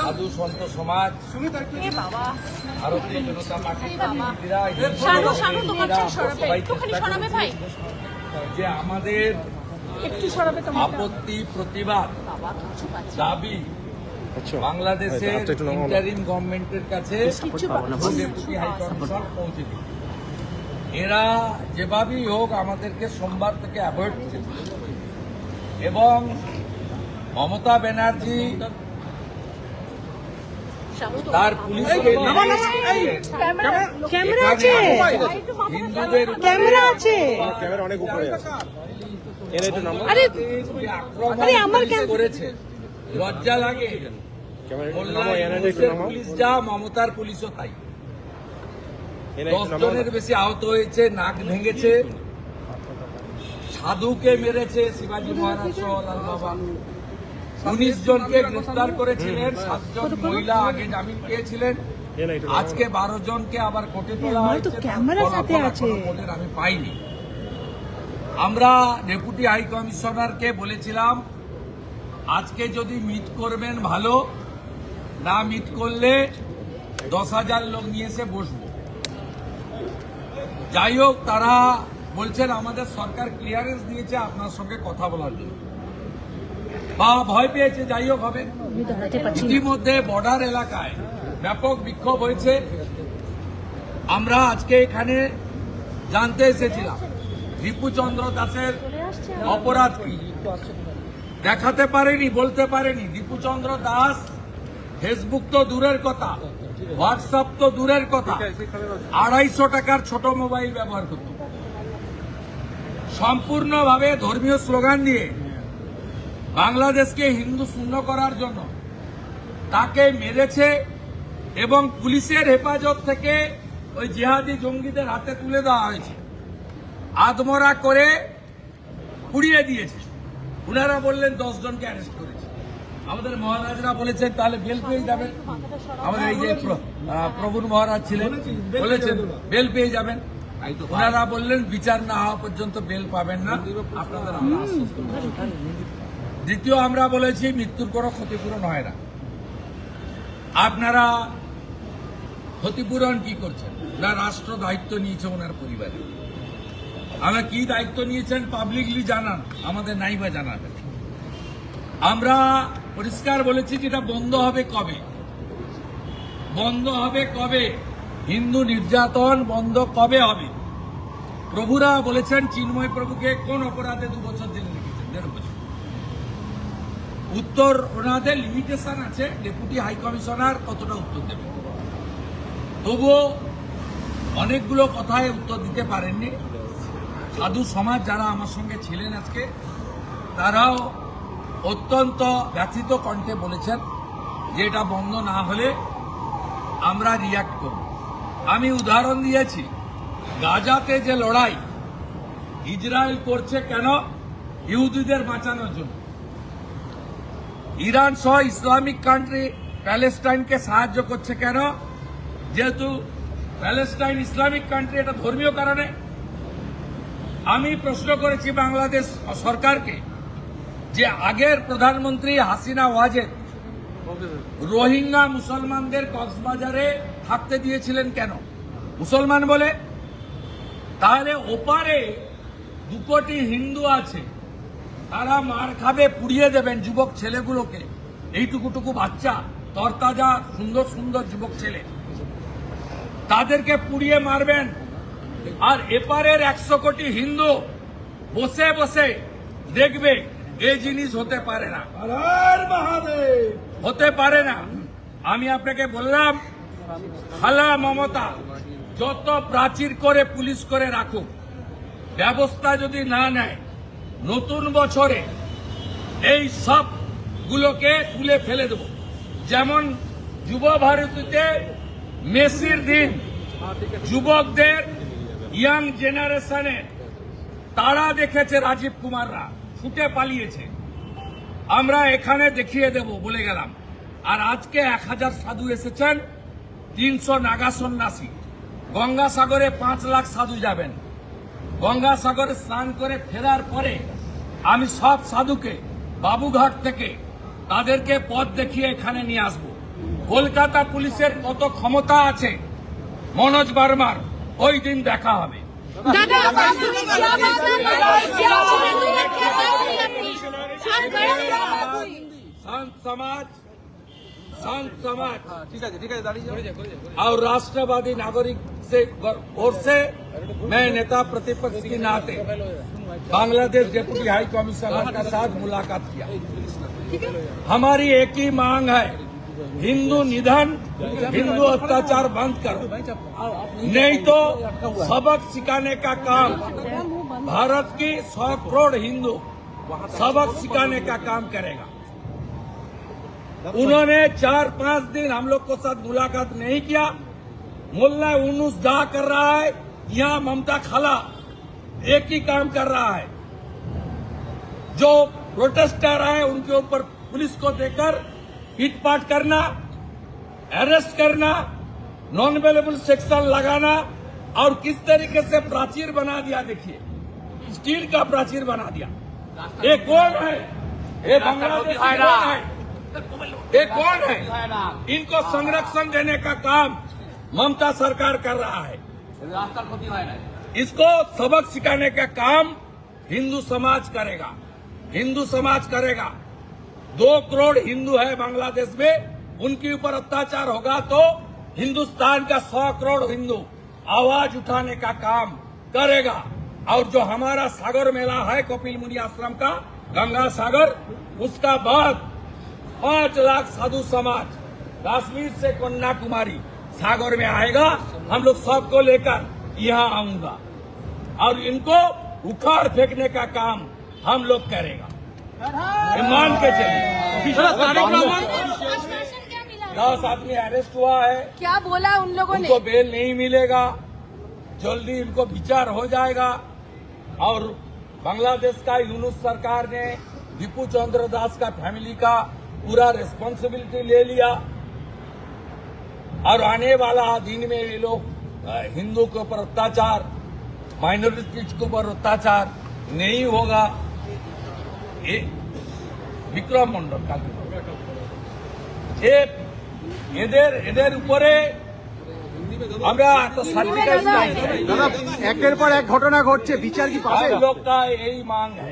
সাধু সন্ত সমাজ, ভারতীয় জনতা পার্টি, যে আমাদের আপত্তি প্রতিবাদ দাবি বাংলাদেশের ইন্টারিম গভর্নমেন্টের কাছে ডেপুটি হাইকমিশনার পৌঁছে দিই। এরা যেভাবেই হোক আমাদেরকে সোমবার থেকে অ্যাভয়েড করেছে এবং মমতা ব্যানার্জি তার পুলিশকে হিন্দুদের করেছে, লজ্জা লাগে। পুলিশ যা, মমতার পুলিশও তাই। 10 জনের বেশি আহত হয়েছে, নাক ভেঙেছে, সাধুকে মেরেছে শিবাজী মহারাজ সহ লাল বাবা। 19 জনকে গ্রেফতার করেছিলেন, 7 জন মহিলা আগে জামিন পেয়েছিলেন, আজকে 12 জনকে আবার কোর্টে তোলা হয়েছে। কোর্টের আমি পাইনি। আমরা ডেপুটি হাই কমিশনারকে বলেছিলাম আজকে যদি মিট করবেন ভালো, না মিট করলে 10,000 লোক নিয়ে এসে বসবো। যাই হোক, তারা বলছেন আমাদের সরকার ক্লিয়ারেন্স দিয়েছে আপনার সঙ্গে কথা বলার জন্য, বা ভয় পেয়েছে। যাই হোক, হবে। ইতিমধ্যে বর্ডার এলাকায় ব্যাপক বিক্ষোভ হয়েছে। আমরা আজকে এখানে জানতে এসেছিলাম রিপুচন্দ্র দাসের অপরাধ কি। দেখাতে পারেনি, বলতে পারেনি। রিপুচন্দ্র দাস ফেসবুক তো দূরের কথা, হোয়াটসঅ্যাপ তো দূরের কথা, 250 টাকার ছোট মোবাইল ব্যবহার করত। সম্পূর্ণভাবে ধর্মীয় স্লোগান দিয়ে বাংলাদেশকে হিন্দু শূন্য করার জন্য তাকে মেরেছে এবং পুলিশের হেফাজত থেকে ওই জিহাদি জঙ্গিদের হাতে তুলে দেওয়া হয়েছে, আদমরা করে পুড়িয়ে দিয়েছে। উনারা বললেন 10 জনকে অ্যারেস্ট করেছে। আমাদের মহারাজরা বলেছেন তাহলে বেল পেয়ে যাবেন। আমাদের এই যে প্রভুর মহারাজ ছিলেন, বলেছেন বেল পেয়ে যাবেন। ওনারা বললেন বিচার না হওয়া পর্যন্ত বেল পাবেন না, আপনাদের আমরা আশ্বস্ত করছি। দ্বিতীয়, আমরা বলেছি মৃত্যুর কোনো ক্ষতিপূরণ হয় না। আপনারা ক্ষতিপূরণ কি করছেন? না, রাষ্ট্র দায়িত্ব নিয়েছে ওনার পরিবারে। আমরা কি দায়িত্ব নিয়েছেন পাবলিকলি জানান, আমাদের নাইবা জানাবেন। আমরা পরিষ্কার বলেছি যেটা বন্ধ হবে কবে, বন্ধ হবে কবে, হিন্দু নির্যাতন বন্ধ কবে হবে। প্রভুরা বলেছেন চিন্ময় প্রভুকে কোন অপরাধে 2 বছর জেলে রেখেছেন, 1.5 বছর। উত্তর ওনাদের লিমিটেশন আছে, ডেপুটি হাই কমিশনার কতটা উত্তর দেবে। তবুও অনেকগুলো কথায় উত্তর দিতে পারেননি। সাধু সমাজ যারা আমার সঙ্গে ছিলেন আজকে, তারাও অত্যন্ত ব্যথিত কণ্ঠে বলেছেন যে এটা বন্ধ না হলে আমরা রিয়াক্ট করব। আমি উদাহরণ দিয়েছি, গাজাতে যে লড়াই ইসরায়েল করছে কেন? ইহুদিদের বাঁচানোর জন্য। ইরান সহ ইসলামিক কান্ট্রি প্যালেস্টাইনকে সাহায্য করছে কেন? যেহেতু প্যালেস্টাইন ইসলামিক কান্ট্রি, এটা ধর্মীয় কারণে। আমি প্রশ্ন করেছি বাংলাদেশ সরকারকে যে আগের প্রধানমন্ত্রী হাসিনা ওয়াজেদ রোহিঙ্গা মুসলমানদের কক্সবাজারে থাকতে দিয়েছিলেন কেন? মুসলমান বলে। তাহলে ওপারে 2 কোটি হিন্দু আছে, তারা মার খাবে, পুড়িয়ে দেবেন যুবক ছেলেগুলোকে। এইটুকুটুকু বাচ্চা, তরতাজা সুন্দর সুন্দর যুবক ছেলে, তাদেরকে পুড়িয়ে মারবেন। আর এপারের 100 কোটি হিন্দু বসে বসে দেখবে। এই জিনিস হতে পারে না, হতে পারে না। আমি আপনাকে বললাম, খালা মমতা যত প্রাচীর করে পুলিশ করে রাখুক, ব্যবস্থা যদি না নেয়, নতুন বছরে এই সবগুলোকে তুলে ফেলে দেব। যেমন যুব ভারতীতে মেসির দিন যুবকদের, ইয়াং জেনারেশনের তারা দেখেছে, রাজীব কুমাররা ছুটে পালিয়েছে, আমরা এখানে দেখিয়ে দেব বলে গেলাম। আর আজকে 1000 সাধু এসেছেন, 300 নাগা সন্ন্যাসী, গঙ্গাসাগরে 5 লাখ সাধু যাবেন। গঙ্গাসাগরে স্নান করে ফেরার পরে আমি সব সাধুকে বাবুঘাট থেকে তাদেরকে পথ দেখিয়ে এখানে নিয়ে আসব। কলকাতা পুলিশের কত ক্ষমতা আছে মনোজ বার্মার ওই দিন দেখা হবে। संत समाज और राष्ट्रवादी नागरिक से ओर से मैं नेता प्रतिपक्ष के नाते बांग्लादेश डेप्यूटी हाई कमिश्नर के साथ मुलाकात किया। हमारी एक ही मांग है, हिंदू निधन, हिंदू अत्याचार बंद करो, नहीं तो सबक सिखाने का काम भारत की 100 करोड़ हिंदू सबक सिखाने का काम करेगा। उन्होंने 4-5 दिन हम लोग को साथ मुलाकात नहीं किया। मुल्ला यूनुस जा कर रहा है, यहाँ ममता खाला एक ही काम कर रहा है, जो प्रोटेस्टर है उनके ऊपर पुलिस को देकर पीटपाट करना, अरेस्ट करना, नॉन अवेलेबल सेक्शन लगाना और किस तरीके से प्राचीर बना दिया। देखिए, स्टील का प्राचीर बना दिया। ये कौन है? ये बांग्लादेश कौन है? ये कौन है? इनको संरक्षण देने का काम ममता सरकार कर रहा है। इसको सबक सिखाने का काम हिंदू समाज करेगा, हिंदू समाज करेगा। 2 करोड़ हिंदू है बांग्लादेश में, उनके ऊपर अत्याचार होगा तो हिंदुस्तान का 100 करोड़ हिंदू आवाज उठाने का काम करेगा। और जो हमारा सागर मेला है कपिल मुनि आश्रम का, गंगा सागर, उसका बाद 5 लाख साधु समाज कश्मीर से कन्याकुमारी सागर में आएगा। हम लोग सबको लेकर यहाँ आऊंगा और इनको उखाड़ फेंकने का काम हम लोग करेगा। ये मान के चलिए। 10 आदमी अरेस्ट हुआ है। क्या बोला उन लोगों ने? उनको बेल नहीं मिलेगा, जल्दी इनको विचार हो जाएगा। और बांग्लादेश का यूनुस सरकार ने दीपू चंद्र दास का फैमिली का पूरा रिस्पॉन्सिबिलिटी ले लिया और आने वाला दिन में ये लोग हिंदू के ऊपर अत्याचार, माइनॉरिटीज के ऊपर अत्याचार नहीं होगा। ये विक्रम मंडल का এদের উপরে আমরা তো সার্টিফিকেট দাদা একের পর এক ঘটনা ঘটছে, বিচার কি পাবে? लोग का यही मांग है।